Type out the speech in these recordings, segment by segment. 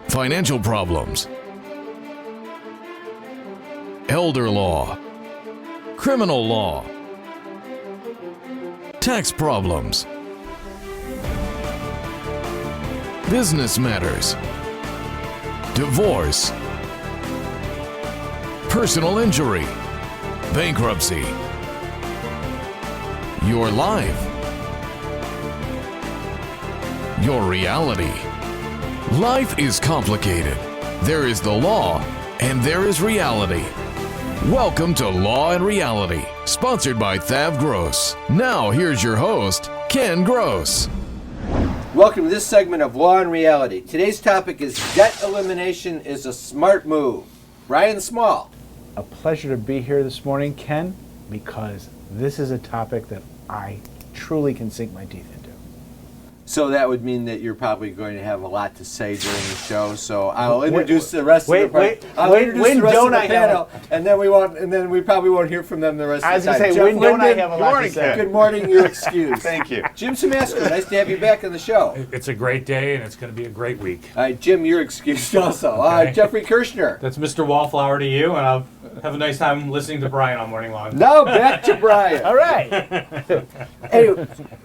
financial problems, elder law, criminal law, tax problems, business matters, divorce, personal injury, bankruptcy, your life, your reality. Life is complicated. There is the law and there is reality. Welcome to Law and Reality, sponsored by THAV GROSS. Now here's your host, Ken Gross. Welcome to this segment of Law and Reality. Today's topic is debt elimination is a smart move. Ryan Small. A pleasure to be here this morning, Ken, because this is a topic that I truly can sink my teeth into. So that would mean that you're probably going to have a lot to say during the show. So I'll introduce the rest of the panel, and then we probably won't hear from them the rest of the time. I was going to say, when don't I have a lot to say? Good morning, you're excused. Thank you. Jim Simasco, nice to have you back on the show. It's a great day, and it's going to be a great week. All right, Jim, you're excused also. Okay. Jeffrey Kirshner. That's Mr. Wallflower to you, and I'll have a nice time listening to Brian all morning long. Now back to Brian. All right.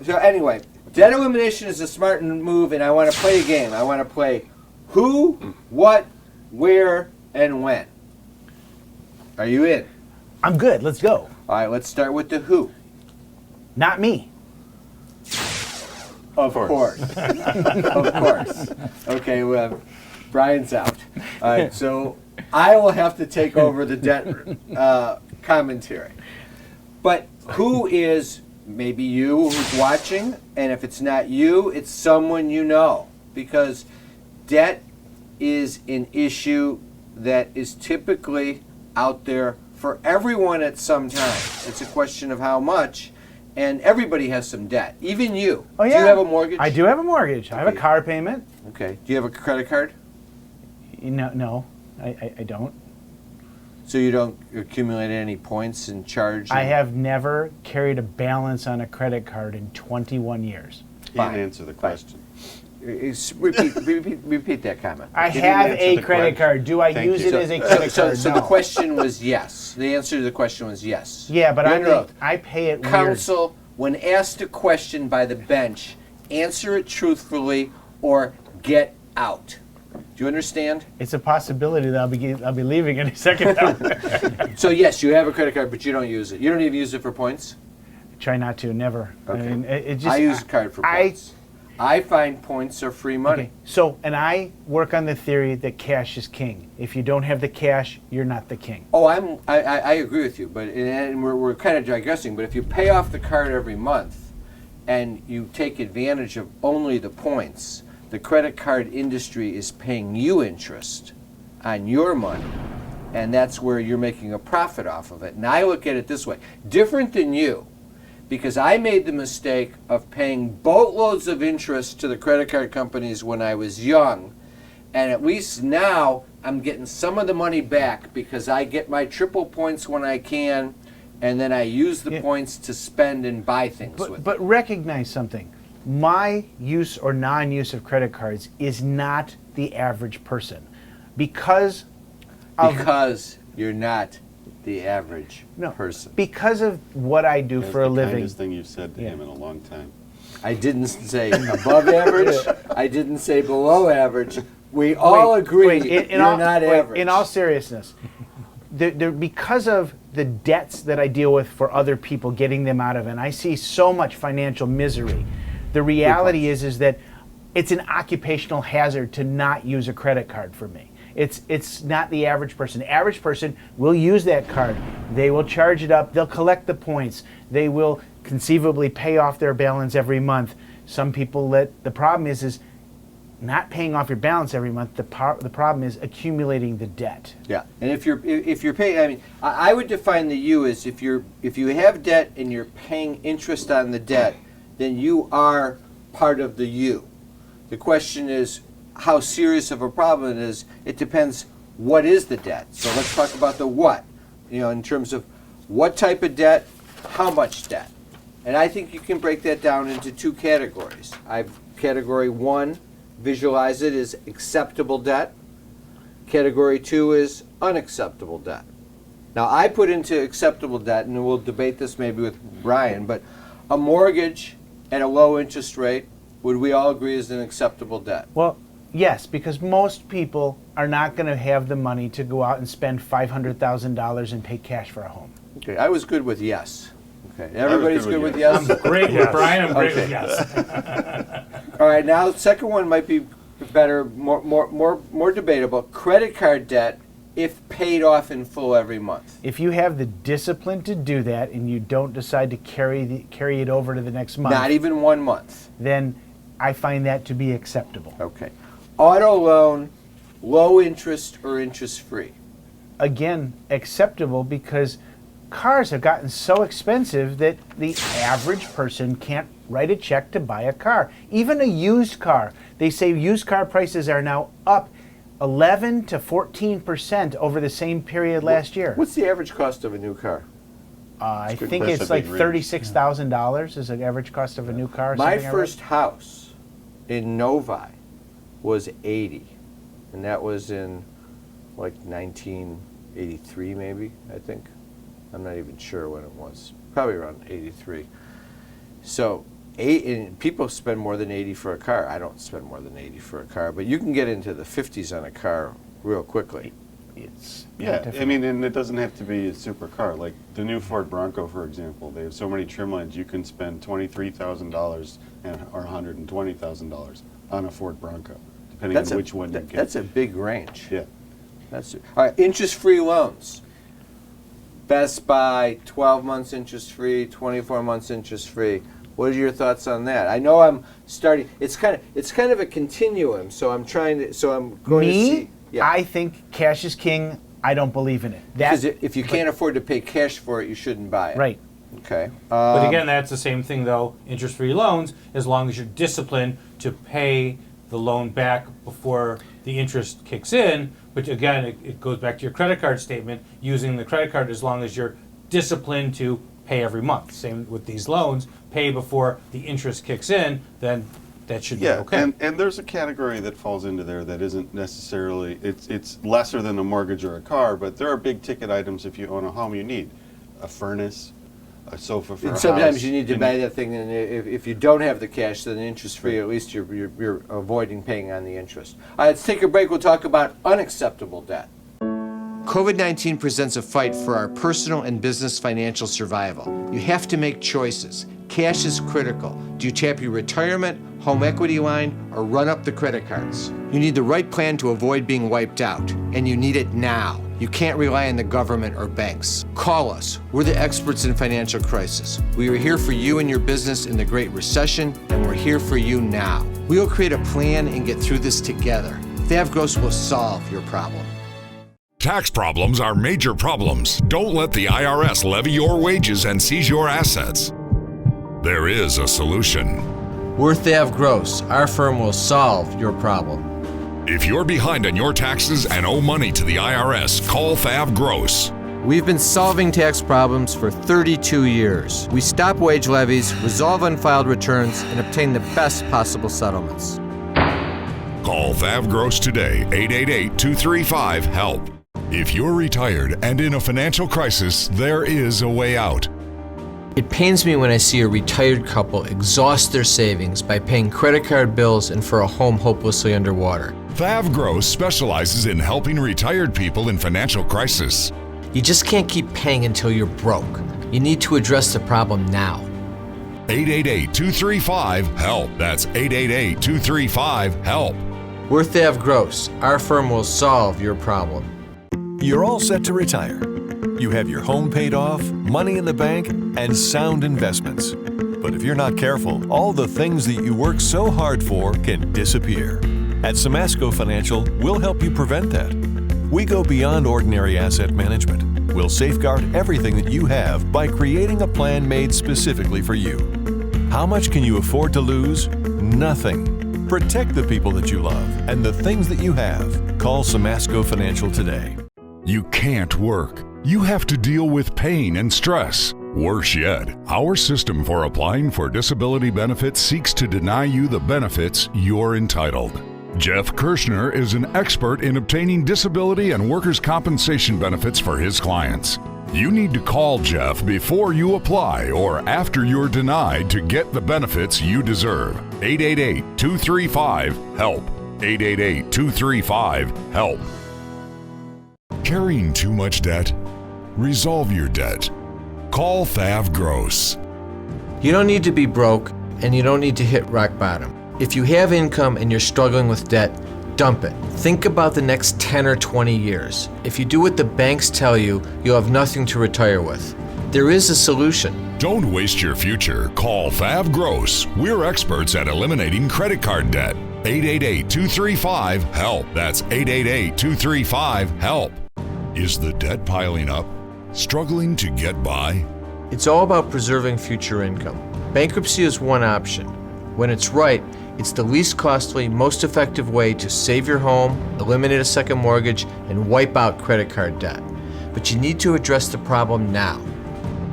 Anyway, debt elimination is a smart move, and I want to play a game. I want to play who, what, where, and when. Are you in? I'm good. Let's go. All right, let's start with the who. Not me. Of course. Of course. Okay, well, Brian's out. All right, so I will have to take over the debt commentary. But who is maybe you who's watching, and if it's not you, it's someone you know, because debt is an issue that is typically out there for everyone at some time. It's a question of how much, and everybody has some debt, even you. Oh, yeah. Do you have a mortgage? I do have a mortgage. I have a car payment. Okay. Do you have a credit card? No, I don't. So you don't accumulate any points and charge? I have never carried a balance on a credit card in 21 years. He didn't answer the question. Repeat that comment. I have a credit card. Do I use it as a credit card? So No. the question was yes. The answer to the question was yes. Yeah, but I pay it weird. Counsel, when asked a question by the bench, answer it truthfully or get out. Do you understand? It's a possibility that I'll be leaving any second now. So yes, you have a credit card, but you don't use it. You don't even use it for points? Try not to, never. Okay. I mean, I use a card for points. I find points are free money. Okay. So, and I work on the theory that cash is king. If you don't have the cash, you're not the king. Oh, I agree with you, but and we're kind of digressing. But if you pay off the card every month, and you take advantage of only the points, the credit card industry is paying you interest on your money, and that's where you're making a profit off of it. And I look at it this way, different than you, because I made the mistake of paying boatloads of interest to the credit card companies when I was young, and at least now I'm getting some of the money back because I get my triple points when I can, and then I use the points to spend and buy things with. But recognize something. My use or non-use of credit cards is not the average person. Because you're not the average person. Because of what I do for a living. That's the kindest thing you've said to him in a long time. I didn't say above average. I didn't say below average. We all agree you're not average. In all seriousness, because of the debts that I deal with for other people, getting them out of, and I see so much financial misery. The reality is that it's an occupational hazard to not use a credit card for me. It's not the average person. The average person will use that card. They will charge it up. They'll collect the points. They will conceivably pay off their balance every month. Some people the problem is not paying off your balance every month. The problem is accumulating the debt. Yeah, and if you're paying, I mean, I would define the you as if you have debt and you're paying interest on the debt, then you are part of the you. The question is how serious of a problem it is. It depends what is the debt. So let's talk about the what, in terms of what type of debt, how much debt. And I think you can break that down into two categories. Category 1 visualize it as acceptable debt. Category 2 is unacceptable debt. Now, I put into acceptable debt, and we'll debate this maybe with Brian, but a mortgage at a low interest rate, would we all agree is an acceptable debt? Well, yes, because most people are not going to have the money to go out and spend $500,000 and pay cash for a home. Okay, I was good with yes. Okay, everybody's good with yes? I'm great with Brian. I'm great Okay. with yes. All right, now the second one might be better, more debatable. Credit card debt if paid off in full every month. If you have the discipline to do that and you don't decide to carry it over to the next month, Not even 1 month. then I find that to be acceptable. Okay. Auto loan, low interest or interest free? Again, acceptable because cars have gotten so expensive that the average person can't write a check to buy a car. Even a used car. They say used car prices are now up 11 to 14% over the same period last year. What's the average cost of a new car? I good think question. it's like Big range. $36,000 is the average cost of a new car. My something I read. first house in Novi was 80, and that was in like 1983 maybe, I think. I'm not even sure when it was. Probably around 83. So, and people spend more than 80 for a car. I don't spend more than 80 for a car, but you can get into the 50s on a car real quickly. It's Yeah, different. I mean, and it doesn't have to be a super car. Like the new Ford Bronco, for example, they have so many trim lines. You can spend $23,000 or $120,000 on a Ford Bronco, depending on which one you get. That's a big range. Yeah. All right, interest-free loans. Best Buy, 12 months interest-free, 24 months interest-free. What are your thoughts on that? I know I'm starting. It's kind of a continuum. So I'm trying to. So I'm going to see. Yeah. I think cash is king. I don't believe in it. Because if you can't afford to pay cash for it, you shouldn't buy it. Right. Okay. But again, that's the same thing, though. Interest-free loans, as long as you're disciplined to pay the loan back before the interest kicks in. But again, it goes back to your credit card statement. Using the credit card, as long as you're disciplined to pay every month. Same with these loans. Pay before the interest kicks in, then that should be okay. and there's a category that falls into there that isn't necessarily, it's lesser than a mortgage or a car, but there are big ticket items if you own a home you need. A furnace, a sofa for a And house. sometimes you need to buy that thing, and if you don't have the cash, then interest-free, at least you're avoiding paying on the interest. All right, let's take a break. We'll talk about unacceptable debt. COVID-19 presents a fight for our personal and business financial survival. You have to make choices. Cash is critical. Do you tap your retirement, home equity line, or run up the credit cards? You need the right plan to avoid being wiped out, and you need it now. You can't rely on the government or banks. Call us. We're the experts in financial crisis. We are here for you and your business in the Great Recession, and we're here for you now. We will create a plan and get through this together. THAV GROSS will solve your problem. Tax problems are major problems. Don't let the IRS levy your wages and seize your assets. There is a solution. We're THAV GROSS. Our firm will solve your problem. If you're behind on your taxes and owe money to the IRS, call THAV GROSS. We've been solving tax problems for 32 years. We stop wage levies, resolve unfiled returns, and obtain the best possible settlements. Call THAV GROSS today, 888-235-HELP. If you're retired and in a financial crisis, there is a way out. It pains me when I see a retired couple exhaust their savings by paying credit card bills and for a home hopelessly underwater. THAV GROSS specializes in helping retired people in financial crisis. You just can't keep paying until you're broke. You need to address the problem now. 888-235-HELP. That's 888-235-HELP. We're THAV GROSS. Our firm will solve your problem. You're all set to retire. You have your home paid off, money in the bank, and sound investments. But if you're not careful, all the things that you work so hard for can disappear. At Samasco Financial, we'll help you prevent that. We go beyond ordinary asset management. We'll safeguard everything that you have by creating a plan made specifically for you. How much can you afford to lose? Nothing. Protect the people that you love and the things that you have. Call Samasco Financial today. You can't work. You have to deal with pain and stress. Worse yet, our system for applying for disability benefits seeks to deny you the benefits you're entitled. Jeff Kirschner is an expert in obtaining disability and workers' compensation benefits for his clients. You need to call Jeff before you apply or after you're denied to get the benefits you deserve. 888-235-HELP. 888-235-HELP. Carrying too much debt? Resolve your debt. Call THAV GROSS. You don't need to be broke, and you don't need to hit rock bottom. If you have income and you're struggling with debt, dump it. Think about the next 10 or 20 years. If you do what the banks tell you, you'll have nothing to retire with. There is a solution. Don't waste your future. Call THAV GROSS. We're experts at eliminating credit card debt. 888-235-HELP. That's 888-235-HELP. Is the debt piling up? Struggling to get by? It's all about preserving future income. Bankruptcy is one option. When it's right, it's the least costly, most effective way to save your home, eliminate a second mortgage, and wipe out credit card debt. But you need to address the problem now.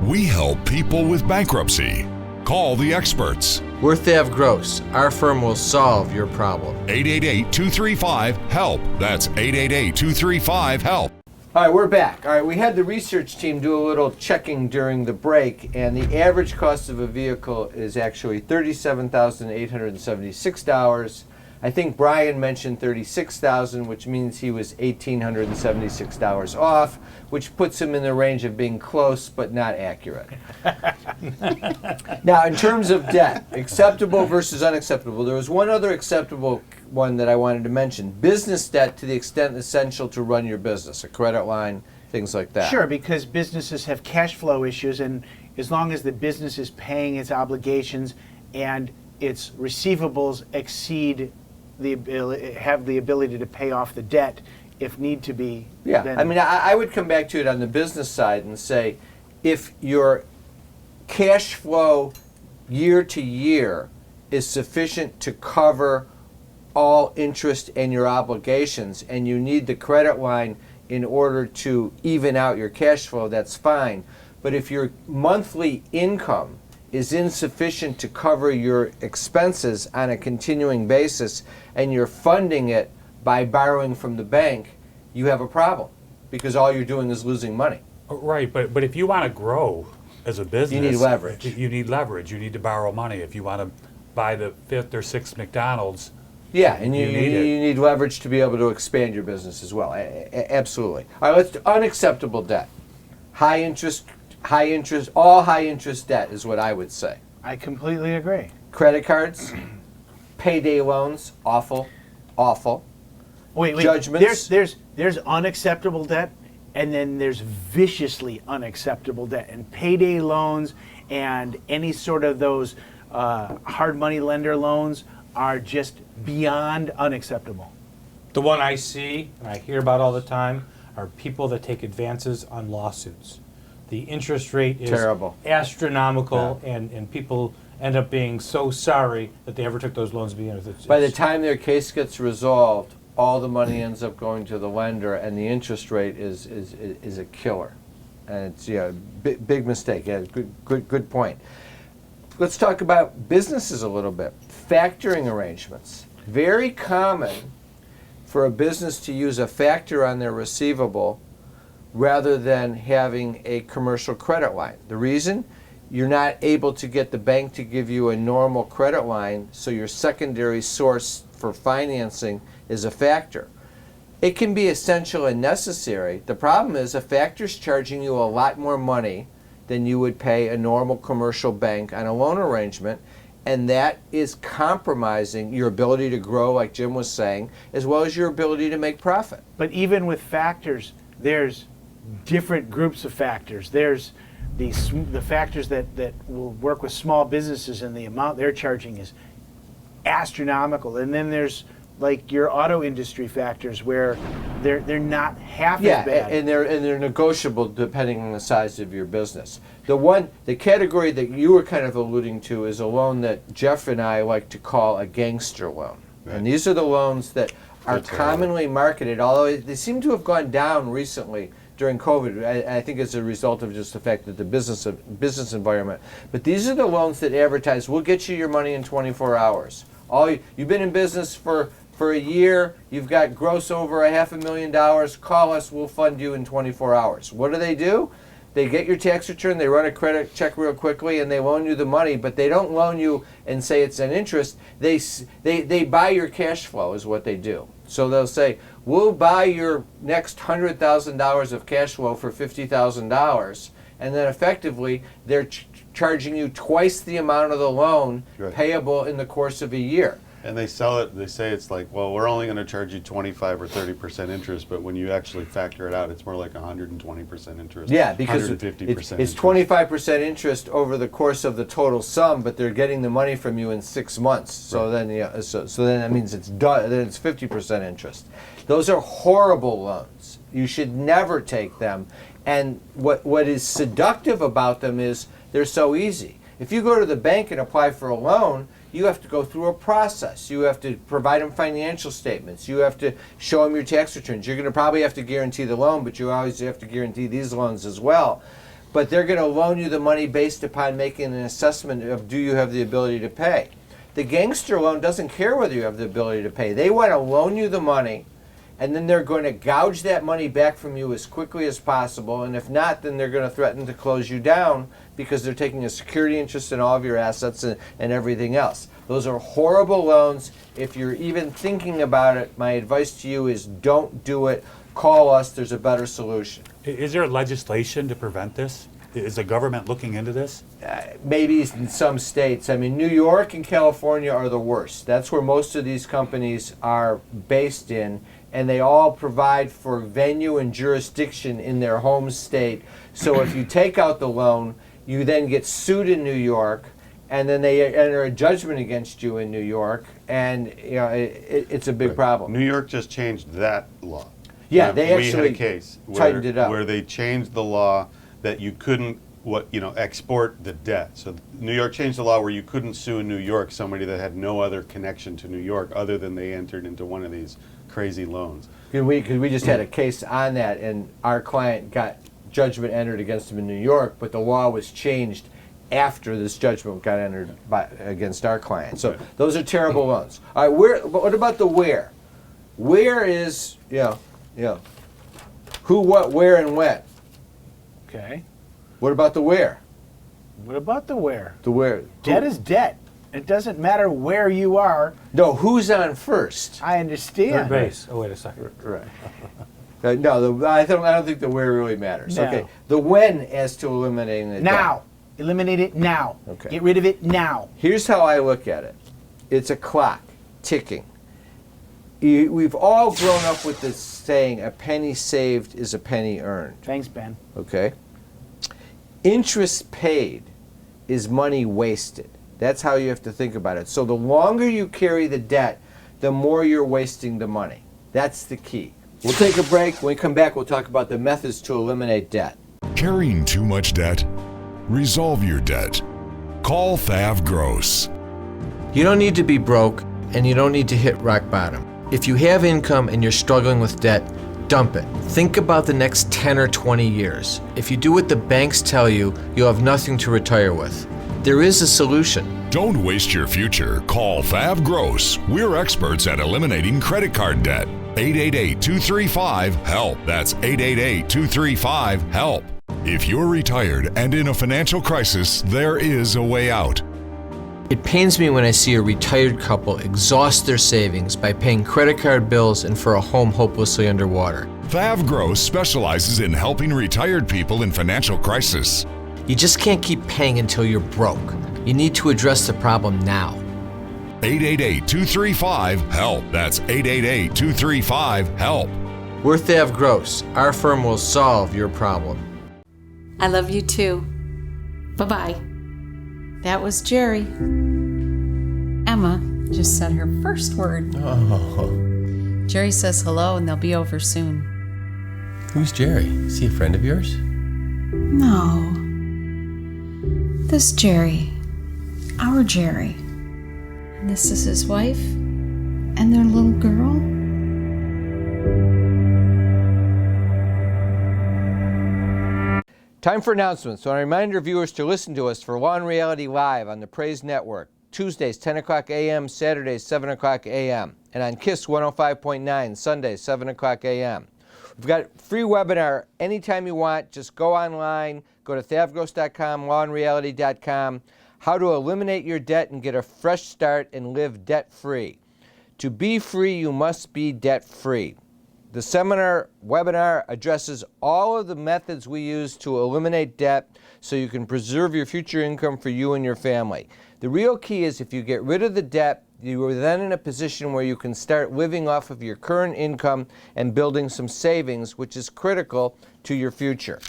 We help people with bankruptcy. Call the experts. We're THAV GROSS. Our firm will solve your problem. 888-235-HELP. That's 888-235-HELP. All right, we're back. All right, we had the research team do a little checking during the break, and the average cost of a vehicle is actually $37,876. I think Brian mentioned $36,000, which means he was $1,876 off, which puts him in the range of being close but not accurate. Now, in terms of debt, acceptable versus unacceptable, there was one other acceptable one that I wanted to mention. Business debt to the extent essential to run your business, a credit line, things like that. Sure, because businesses have cash flow issues, and as long as the business is paying its obligations and its receivables exceed have the ability to pay off the debt if need to be. Yeah, then I mean, I would come back to it on the business side and say, if your cash flow year to year is sufficient to cover all interest and your obligations, and you need the credit line in order to even out your cash flow, that's fine. But if your monthly income is insufficient to cover your expenses on a continuing basis, and you're funding it by borrowing from the bank, you have a problem, because all you're doing is losing money. Right, but if you want to grow as a business, You need leverage. You need leverage. You need to borrow money. If you want to buy the 5th or 6th McDonald's, Yeah, and you need it. need leverage to be able to expand your business as well. Absolutely. All right, let's do unacceptable debt. High interest, all high interest debt is what I would say. I completely agree. Credit cards, payday loans, awful. Wait. Judgments. There's unacceptable debt, and then there's viciously unacceptable debt. And payday loans and any sort of those hard money lender loans are just beyond unacceptable. The one I see and I hear about all the time are people that take advances on lawsuits. The interest rate is Terrible. astronomical, and people end up being so sorry that they ever took those loans to begin with. By the time their case gets resolved, all the money ends up going to the lender, and the interest rate is a killer. And it's big mistake. Yeah, good point. Let's talk about businesses a little bit. Factoring arrangements. Very common for a business to use a factor on their receivable rather than having a commercial credit line. The reason? You're not able to get the bank to give you a normal credit line, so your secondary source for financing is a factor. It can be essential and necessary. The problem is a factor's charging you a lot more money than you would pay a normal commercial bank on a loan arrangement, and that is compromising your ability to grow, like Jim was saying, as well as your ability to make profit. But even with factors, there's different groups of factors. There's the factors that will work with small businesses, and the amount they're charging is astronomical. And then there's like your auto industry factors, where they're not half as bad. and they're negotiable depending on the size of your business. The category that you were kind of alluding to is a loan that Jeff and I like to call a gangster loan. Right. And these are the loans that are commonly marketed, although they seem to have gone down recently during COVID. I think as a result of just the fact that the business environment. But these are the loans that advertise, we'll get you your money in 24 hours. You've been in business for for a year, you've got gross over $500,000, call us, we'll fund you in 24 hours. What do? They get your tax return, they run a credit check real quickly, and they loan you the money, but they don't loan you and say it's an interest. They buy your cash flow is what they do. So they'll say, we'll buy your next $100,000 of cash flow for $50,000, and then effectively they're charging you twice the amount of the loan payable in the course of a year. And they sell it, they say it's like, well, we're only going to charge you 25 or 30% interest, but when you actually factor it out, it's more like 120% interest. Yeah, because 150% it's 25% interest over the course of the total sum, but they're getting the money from you in 6 months. So then, so then that means it's done. Then it's 50% interest. Those are horrible loans. You should never take them. And what is seductive about them is they're so easy. If you go to the bank and apply for a loan, you have to go through a process. You have to provide them financial statements. You have to show them your tax returns. You're going to probably have to guarantee the loan, but you always have to guarantee these loans as well. But they're going to loan you the money based upon making an assessment of do you have the ability to pay. The gangster loan doesn't care whether you have the ability to pay. They want to loan you the money, and then they're going to gouge that money back from you as quickly as possible. And if not, then they're going to threaten to close you down because they're taking a security interest in all of your assets and everything else. Those are horrible loans. If you're even thinking about it, my advice to you is don't do it. Call us. There's a better solution. Is there legislation to prevent this? Is the government looking into this? Maybe in some states. I mean, New York and California are the worst. That's where most of these companies are based in. And they all provide for venue and jurisdiction in their home state. So if you take out the loan, you then get sued in New York, and then they enter a judgment against you in New York, and it's a big problem. New York just changed that law. Yeah, they we actually had a case tightened it up. where they changed the law that you couldn't export the debt. So New York changed the law where you couldn't sue in New York somebody that had no other connection to New York other than they entered into one of these crazy loans. Because we just had a case on that, and our client got judgment entered against him in New York, but the law was changed after this judgment got entered against our client. So those are terrible loans. All right, what about the where? Where is, who, what, where, and when? Okay. What about the where? What about the where? The where. Debt is debt. It doesn't matter where you are. No, who's on first? I understand. Third base. Oh, wait a second. Right. No, I don't think the where really matters. No. Okay. The when as to eliminating the debt. Now. Eliminate it now. Okay. Get rid of it now. Here's how I look at it. It's a clock ticking. We've all grown up with this saying, a penny saved is a penny earned. Thanks, Ben. Okay? Interest paid is money wasted. That's how you have to think about it. So the longer you carry the debt, the more you're wasting the money. That's the key. We'll take a break. When we come back, we'll talk about the methods to eliminate debt. Carrying too much debt? Resolve your debt. Call THAV GROSS. You don't need to be broke, and you don't need to hit rock bottom. If you have income and you're struggling with debt, dump it. Think about the next 10 or 20 years. If you do what the banks tell you, you'll have nothing to retire with. There is a solution. Don't waste your future. Call THAV GROSS. We're experts at eliminating credit card debt. 888-235-HELP. That's 888-235-HELP. If you're retired and in a financial crisis, there is a way out. It pains me when I see a retired couple exhaust their savings by paying credit card bills and for a home hopelessly underwater. THAV GROSS specializes in helping retired people in financial crisis. You just can't keep paying until you're broke. You need to address the problem now. 888-235-HELP. That's 888-235-HELP. We're THAV GROSS. Our firm will solve your problem. I love you too. Bye-bye. That was Jerry. Emma just said her first word. Oh. Jerry says hello and they'll be over soon. Who's Jerry? Is he a friend of yours? No. This Jerry. Our Jerry. And this is his wife and their little girl. Time for announcements. So I remind our viewers to listen to us for Law and Reality Live on the Praise Network, Tuesdays 10 o'clock a.m., Saturdays 7 o'clock a.m. and on KISS 105.9, Sunday, 7 o'clock a.m. We've got a free webinar anytime you want. Just go online, go to thavgross.com, lawandreality.com, how to eliminate your debt and get a fresh start and live debt-free. To be free, you must be debt-free. The webinar addresses all of the methods we use to eliminate debt so you can preserve your future income for you and your family. The real key is if you get rid of the debt, you are then in a position where you can start living off of your current income and building some savings, which is critical to your future.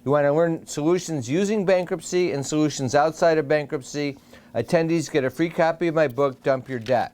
You want to learn solutions using bankruptcy and solutions outside of bankruptcy. Attendees get a free copy of my book, Dump Your Debt.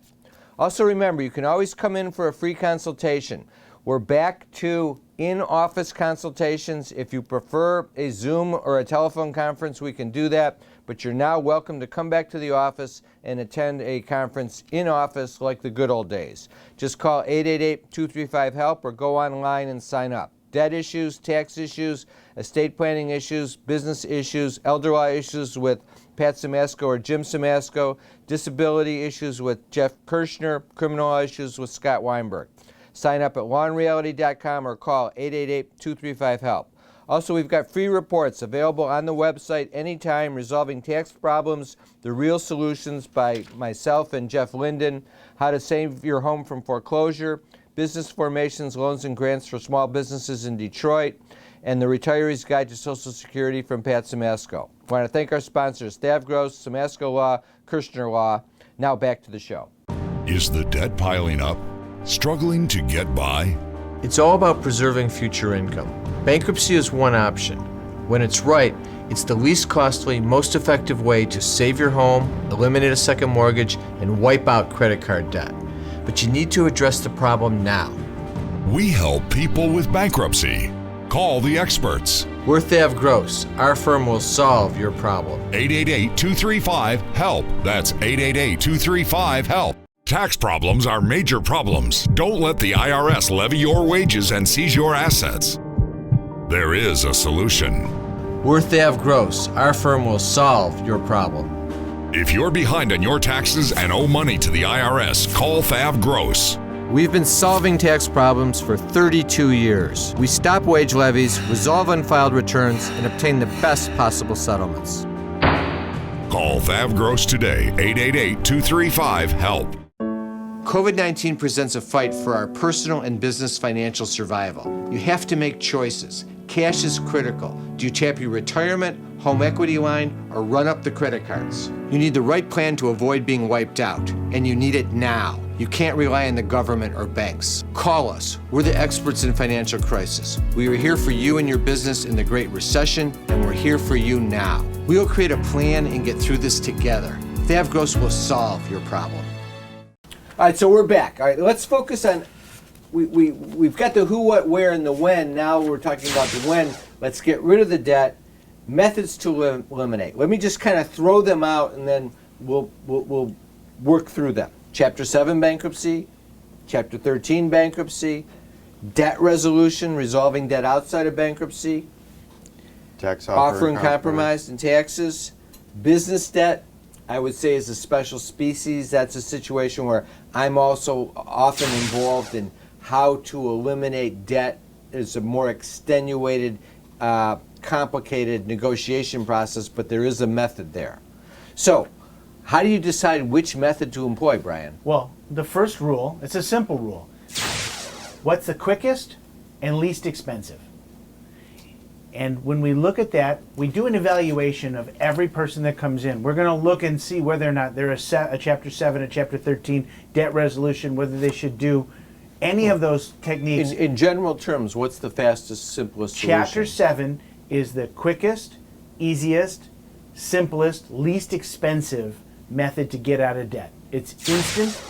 Also remember, you can always come in for a free consultation. We're back to in-office consultations. If you prefer a Zoom or a telephone conference, we can do that. But you're now welcome to come back to the office and attend a conference in office like the good old days. Just call 888-235-HELP or go online and sign up. Debt issues, tax issues, estate planning issues, business issues, elder law issues with Pat Simasco or Jim Simasco, disability issues with Jeff Kirshner, criminal law issues with Scott Weinberg. Sign up at lawandreality.com or call 888-235-HELP. Also, we've got free reports available on the website anytime, resolving tax problems, the real solutions by myself and Jeff Linden, how to save your home from foreclosure, business formations, loans and grants for small businesses in Detroit, and the Retiree's Guide to Social Security from Pat Simasco. I want to thank our sponsors, THAV GROSS, Simasco Law, Kirshner Law. Now back to the show. Is the debt piling up? Struggling to get by? It's all about preserving future income. Bankruptcy is one option. When it's right, it's the least costly, most effective way to save your home, eliminate a second mortgage, and wipe out credit card debt. But you need to address the problem now. We help people with bankruptcy. Call the experts. We're THAV GROSS. Our firm will solve your problem. 888-235-HELP. That's 888-235-HELP. Tax problems are major problems. Don't let the IRS levy your wages and seize your assets. There is a solution. We're THAV GROSS. Our firm will solve your problem. If you're behind on your taxes and owe money to the IRS, call THAV GROSS. We've been solving tax problems for 32 years. We stop wage levies, resolve unfiled returns, and obtain the best possible settlements. Call THAV GROSS today, 888-235-HELP. COVID-19 presents a fight for our personal and business financial survival. You have to make choices. Cash is critical. Do you tap your retirement, home equity line, or run up the credit cards? You need the right plan to avoid being wiped out, and you need it now. You can't rely on the government or banks. Call us. We're the experts in financial crisis. We were here for you and your business in the Great Recession, and we're here for you now. We'll create a plan and get through this together. THAV GROSS will solve your problem. All right, so we're back. All right, let's focus on, we've got the who, what, where, and the when. Now we're talking about the when. Let's get rid of the debt. Methods to eliminate. Let me just kind of throw them out, and then we'll work through them. Chapter 7 bankruptcy, Chapter 13 bankruptcy, debt resolution, resolving debt outside of bankruptcy, Tax offer and compromise and taxes, business debt. I would say is a special species. That's a situation where I'm also often involved in how to eliminate debt. It's a more extenuated, complicated negotiation process, but there is a method there. So, how do you decide which method to employ, Brian? Well, the first rule, it's a simple rule. What's the quickest and least expensive? And when we look at that, we do an evaluation of every person that comes in. We're going to look and see whether or not they're a Chapter 7, a Chapter 13 debt resolution, whether they should do any of those techniques. In general terms, what's the fastest, simplest solution? Chapter 7 is the quickest, easiest, simplest, least expensive method to get out of debt. It's instant.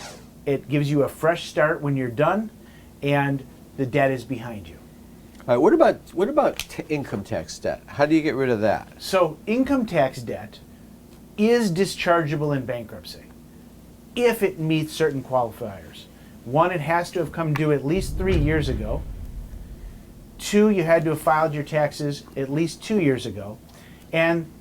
It gives you a fresh start when you're done, and the debt is behind you. All right, what about income tax debt? How do you get rid of that? So income tax debt is dischargeable in bankruptcy if it meets certain qualifiers. One, it has to have come due at least 3 years ago. 2, you had to have filed your taxes at least 2 years ago. And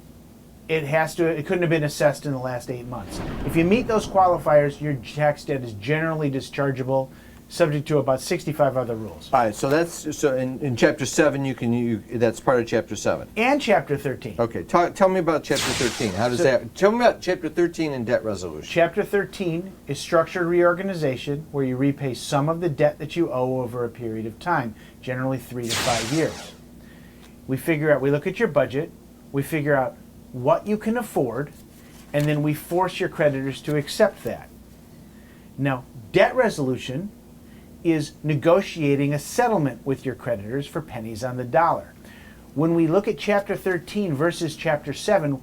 It couldn't have been assessed in the last 8 months. If you meet those qualifiers, your tax debt is generally dischargeable, subject to about 65 other rules. All right, so that's in Chapter 7. That's part of Chapter 7. And Chapter 13. Okay, tell me about Chapter 13. How does that? Tell me about Chapter 13 and debt resolution. Chapter 13 is structured reorganization, where you repay some of the debt that you owe over a period of time, generally 3 to 5 years. We look at your budget, we figure out what you can afford, and then we force your creditors to accept that. Now, debt resolution is negotiating a settlement with your creditors for pennies on the dollar. When we look at Chapter 13 versus Chapter 7,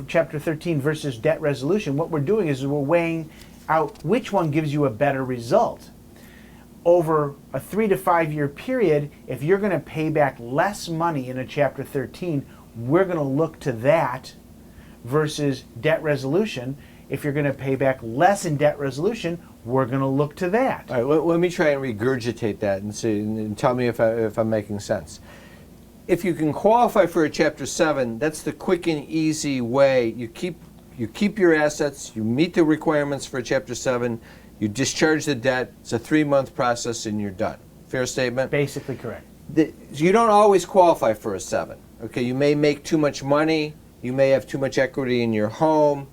Chapter 13 versus debt resolution, what we're doing is we're weighing out which one gives you a better result. Over a 3 to 5 year period, if you're going to pay back less money in a Chapter 13, we're going to look to that versus debt resolution. If you're going to pay back less in debt resolution, we're going to look to that. All right, let me try and regurgitate that and see, and tell me if I'm making sense. If you can qualify for a Chapter 7, that's the quick and easy way. You keep your assets, you meet the requirements for Chapter 7, you discharge the debt, it's a 3-month process, and you're done. Fair statement? Basically correct. You don't always qualify for a 7. Okay, you may make too much money, you may have too much equity in your home.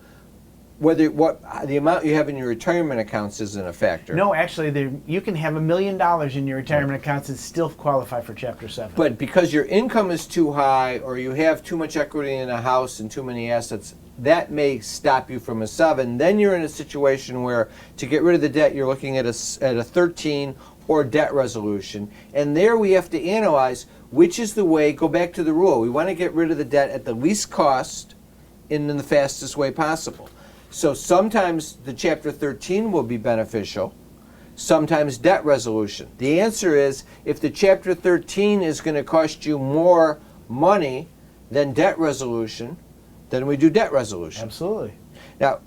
The amount you have in your retirement accounts isn't a factor. No, actually, you can have $1 million in your retirement accounts and still qualify for Chapter 7. But because your income is too high, or you have too much equity in a house and too many assets, that may stop you from a 7. Then you're in a situation where to get rid of the debt, you're looking at a 13 or debt resolution. And there we have to analyze which is the way. Go back to the rule. We want to get rid of the debt at the least cost and in the fastest way possible. So sometimes the Chapter 13 will be beneficial, sometimes debt resolution. The answer is, if the Chapter 13 is going to cost you more money than debt resolution, then we do debt resolution. Absolutely. Now,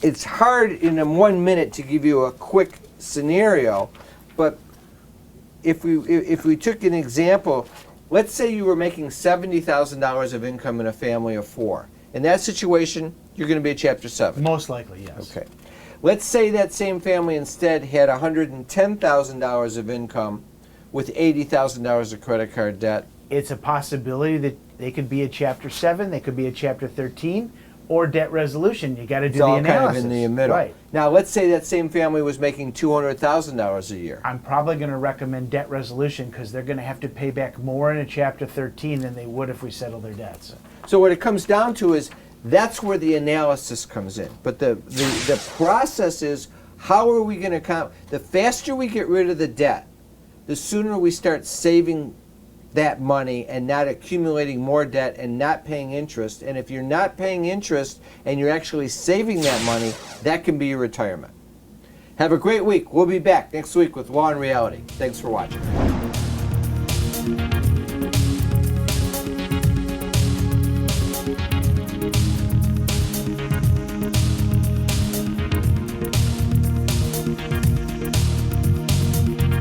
it's hard in 1 minute to give you a quick scenario, but if we took an example, let's say you were making $70,000 of income in a family of 4. In that situation, you're going to be a Chapter 7. Most likely, yes. Okay. Let's say that same family instead had $110,000 of income with $80,000 of credit card debt. It's a possibility that they could be a Chapter 7, they could be a Chapter 13, or debt resolution. You got to do the analysis. Kind of in the middle. Right. Now, let's say that same family was making $200,000 a year. I'm probably going to recommend debt resolution because they're going to have to pay back more in a Chapter 13 than they would if we settle their debts. So what it comes down to is that's where the analysis comes in. But the process is, how are we going to the faster we get rid of the debt, the sooner we start saving that money and not accumulating more debt and not paying interest. And if you're not paying interest and you're actually saving that money, that can be your retirement. Have a great week. We'll be back next week with Law and Reality. Thanks for watching.